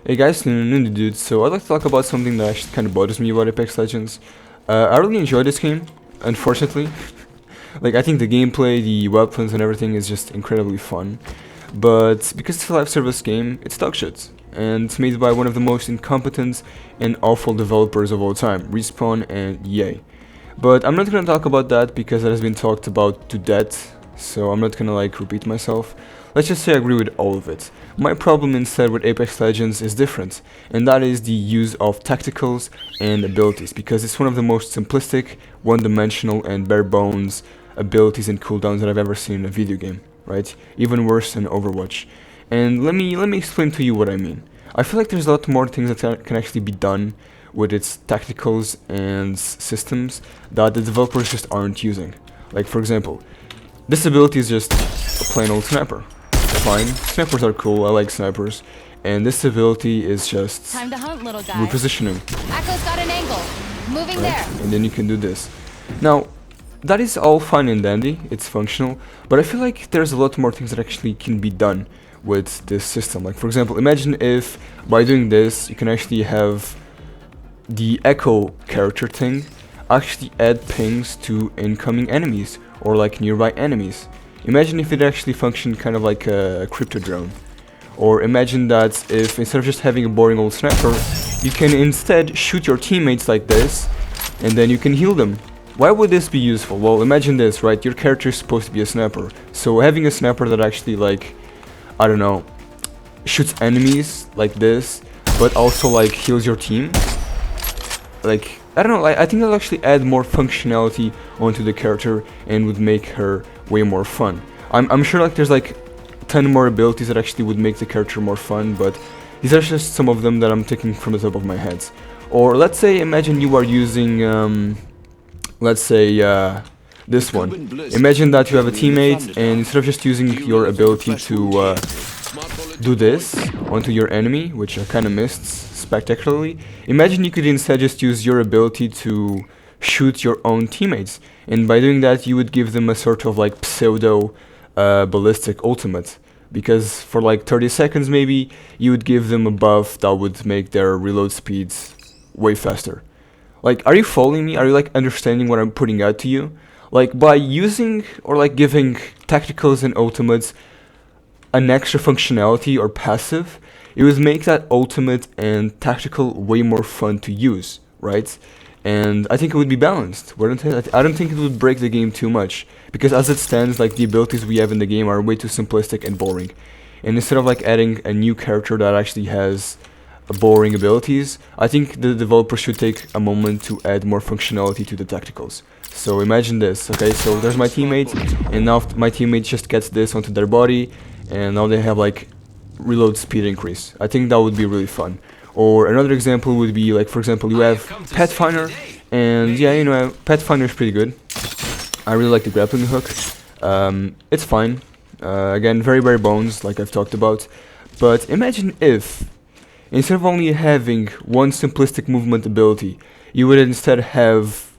Hey guys, NunoTheDude. So I'd like to talk about something that actually kind of bothers me about Apex Legends. I really enjoy this game, unfortunately. Like, I think the gameplay, the weapons and everything is just incredibly fun. But because it's a live service game, it's dog shit. And it's made by one of the most incompetent and awful developers of all time, Respawn and EA. But I'm not gonna talk about that because it has been talked about to death, so I'm not gonna like repeat myself. Let's just say I agree with all of it. My problem instead with Apex Legends is different, and that is the use of tacticals and abilities, because it's one of the most simplistic, one-dimensional and bare-bones abilities and cooldowns that I've ever seen in a video game, right? Even worse than Overwatch. And let me explain to you what I mean. I feel like there's a lot more things that can actually be done with its tacticals and systems that the developers just aren't using. Like, for example, this ability is just a plain old sniper. Fine, snipers are cool, I like snipers. And this ability is just Time to hunt, little guy. repositioning. Echo's got an angle. Moving Right? there. And then you can do this. Now, that is all fine and dandy, it's functional, but I feel like there's a lot more things that actually can be done with this system. Like, for example, imagine if by doing this you can actually have the echo character thing actually add pings to incoming enemies or like nearby enemies. Imagine if it actually functioned kind of like a crypto drone. Or imagine that if instead of just having a boring old sniper, you can instead shoot your teammates like this and then you can heal them. Why would this be useful? Well, imagine this, right? Your character is supposed to be a sniper. So having a sniper that actually, like, I don't know, shoots enemies like this, but also like heals your team. Like, I don't know, I think that'll actually add more functionality onto the character and would make her way more fun. I'm sure like there's like 10 more abilities that actually would make the character more fun, but these are just some of them that I'm taking from the top of my head. Or let's say, imagine you are using, let's say, this one. Imagine that you have a teammate and instead of just using your ability to do this onto your enemy, which I kind of missed spectacularly, imagine you could instead just use your ability to shoot your own teammates, and by doing that you would give them a sort of like pseudo ballistic ultimate, because for like 30 seconds maybe you would give them a buff that would make their reload speeds way faster. Like, are you following me? Are you like understanding what I'm putting out to you? Like, by using or like giving tacticals and ultimates an extra functionality or passive, it would make that ultimate and tactical way more fun to use, right? And I think it would be balanced, wouldn't it? I don't think it would break the game too much, because as it stands, like, the abilities we have in the game are way too simplistic and boring. And instead of like adding a new character that actually has boring abilities, I think the developer should take a moment to add more functionality to the tacticals. So imagine this, okay? So there's my teammate, and now my teammate just gets this onto their body, and now they have like reload speed increase. I think that would be really fun. Or another example would be like, for example, you have Pathfinder, and yeah, you know, Pathfinder is pretty good. I really like the grappling hook. It's fine. Again, very bare bones, like I've talked about. But imagine if instead of only having one simplistic movement ability, you would instead have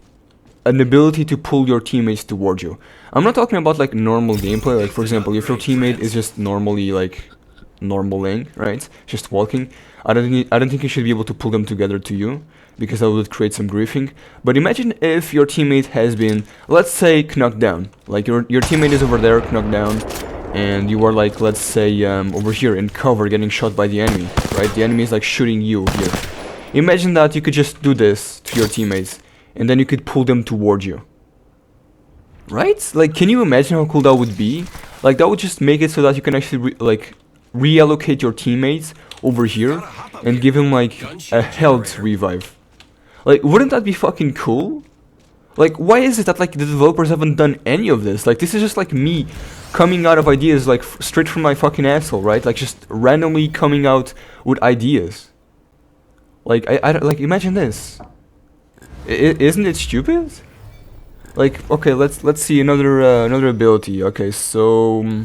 an ability to pull your teammates toward you. I'm not talking about like normal gameplay, like for example, if your teammate is just normally like normaling, right? Just walking. I don't think you should be able to pull them together to you, because that would create some griefing. But imagine if your teammate has been, let's say, knocked down. Like your teammate is over there, knocked down, and you are like, let's say, over here in cover, getting shot by the enemy, right? The enemy is like shooting you here. Imagine that you could just do this to your teammates, and then you could pull them toward you. Right? Like, can you imagine how cool that would be? Like, that would just make it so that you can actually reallocate your teammates over here and give him like a health revive. Like, wouldn't that be fucking cool? Like, why is it that like the developers haven't done any of this? Like, this is just like me coming out of ideas like straight from my fucking asshole, right? Like, just randomly coming out with ideas. Like, I like, imagine this. Isn't it stupid? Like, okay, let's see another ability. Okay, so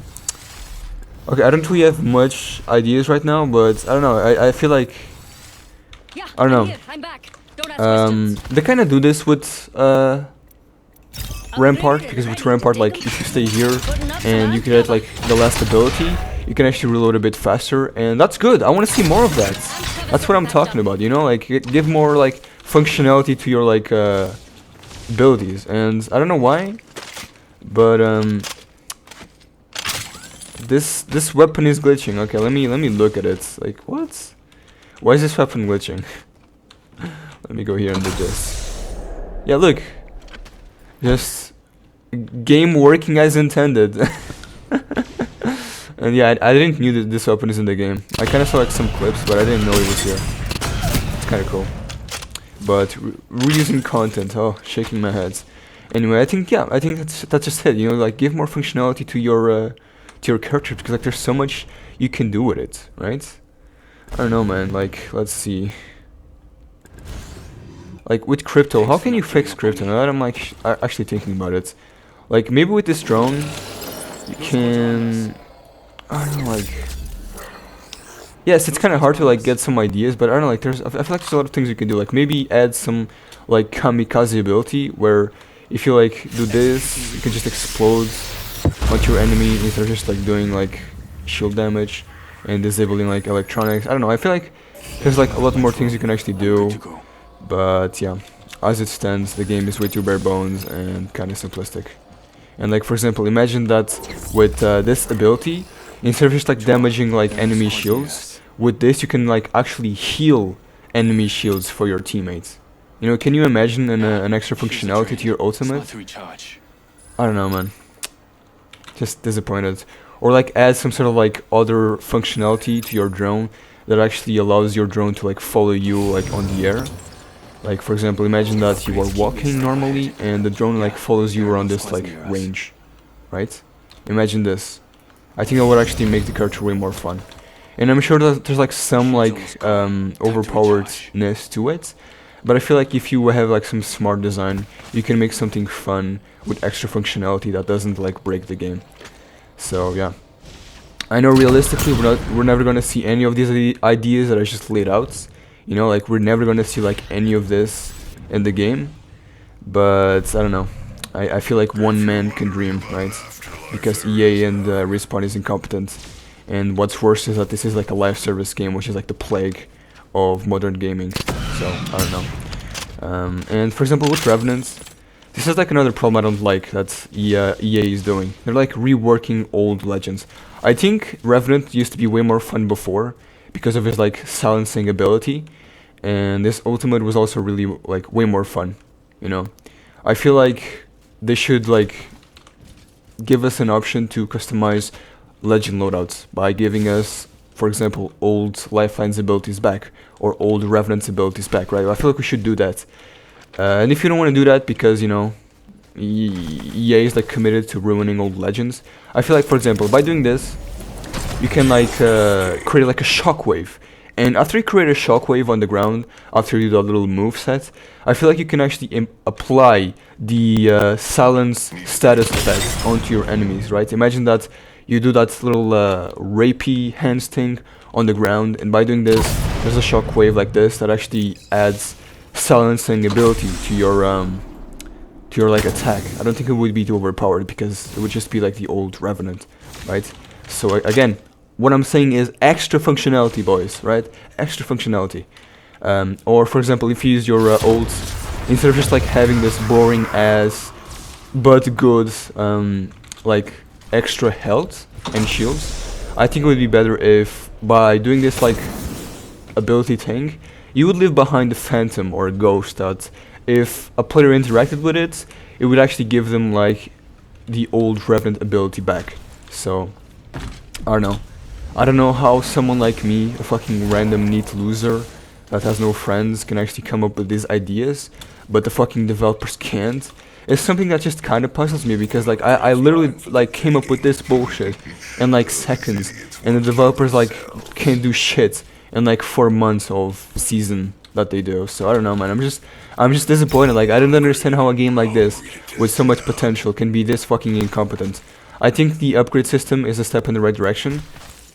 okay, I don't really have much ideas right now, but I don't know. I feel like, Yeah, I don't know. I'm back. Don't ask questions. They kind of do this with Rampart, because with Rampart, like, if you stay here and you get like the last ability, you can actually reload a bit faster, and that's good. I want to see more of that. That's what I'm talking about, you know, like give more like functionality to your like abilities. And I don't know why, but this weapon is glitching. Okay, let me look at it. Like, what? Why is this weapon glitching? Let me go here and do this. Yeah, look. Just game working as intended. And yeah, I didn't knew that this weapon is in the game. I kind of saw like some clips, but I didn't know it was here. It's kind of cool. But reusing content. Oh, shaking my head. Anyway, I think that's just it. You know, like give more functionality to your character, because like there's so much you can do with it, right? I don't know, man. Like, let's see. Like with crypto, how can you fix crypto? Now that I'm like actually thinking about it, like maybe with this drone, you can. I don't know, like. Yes, it's kind of hard to like get some ideas, but I don't know, like I feel like there's a lot of things you can do. Like maybe add some like kamikaze ability, where if you like do this, you can just explode onto your enemy instead of just like doing like shield damage and disabling like electronics. I don't know. I feel like there's like a lot more things you can actually do. But yeah, as it stands, the game is way too bare bones and kind of simplistic. And like for example, imagine that with this ability, instead of just like damaging like enemy shields, with this you can like actually heal enemy shields for your teammates. You know, can you imagine an extra functionality to your ultimate? I don't know, man. Just disappointed. Or like add some sort of like other functionality to your drone that actually allows your drone to like follow you like on the air. Like for example, imagine that you are walking normally and the drone like follows you around this like range, right? Imagine this. I think that would actually make the character way more fun. And I'm sure that there's like some like overpoweredness to it, but I feel like if you have like some smart design, you can make something fun with extra functionality that doesn't like break the game. So yeah, I know realistically we're never gonna see any of these ideas that I just laid out. You know, like we're never gonna see like any of this in the game, but I don't know. I feel like one man can dream, right? Because EA and Respawn is incompetent, and what's worse is that this is like a live service game, which is like the plague of modern gaming. So I don't know. And for example, with Revenant, this is like another problem I don't like that EA is doing. They're like reworking old legends. I think Revenant used to be way more fun before, because of his like silencing ability, and this ultimate was also really like way more fun, you know. I feel like they should like give us an option to customize legend loadouts by giving us, for example, old Lifeline's abilities back or old Revenant's abilities back, right? I feel like we should do that. And if you don't want to do that because, you know, EA is like committed to ruining old legends, I feel like, for example, by doing this, you can like create like a shockwave, and after you create a shockwave on the ground, after you do a little move set, I feel like you can actually apply the silence status effect onto your enemies, right? Imagine that you do that little rapey hands thing on the ground, and by doing this, there's a shockwave like this that actually adds silencing ability to your like attack. I don't think it would be too overpowered because it would just be like the old Revenant, right? So again, what I'm saying is extra functionality, boys, right? Extra functionality. Or for example, if you use your ults, instead of just like having this boring ass but good like extra health and shields, I think it would be better if by doing this like ability thing, you would leave behind a phantom or a ghost that if a player interacted with it, it would actually give them like the old Revenant ability back. So I don't know how someone like me, a fucking random neat loser that has no friends, can actually come up with these ideas, but the fucking developers can't. It's something that just kind of puzzles me, because like I literally like came up with this bullshit in like seconds, and the developers like can't do shit in like 4 months of season that they do. So I don't know, man. I'm just disappointed. Like I don't understand how a game like this with so much potential can be this fucking incompetent. I think the upgrade system is a step in the right direction.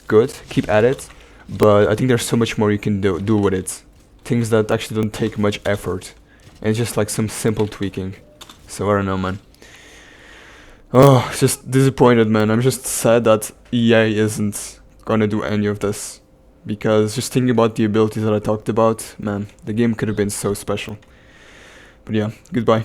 Good, keep at it. But I think there's so much more you can do with it. Things that actually don't take much effort, and just like some simple tweaking. So I don't know, man. Oh, just disappointed, man. I'm just sad that EA isn't gonna do any of this. Because just thinking about the abilities that I talked about, man, the game could have been so special. But yeah, goodbye.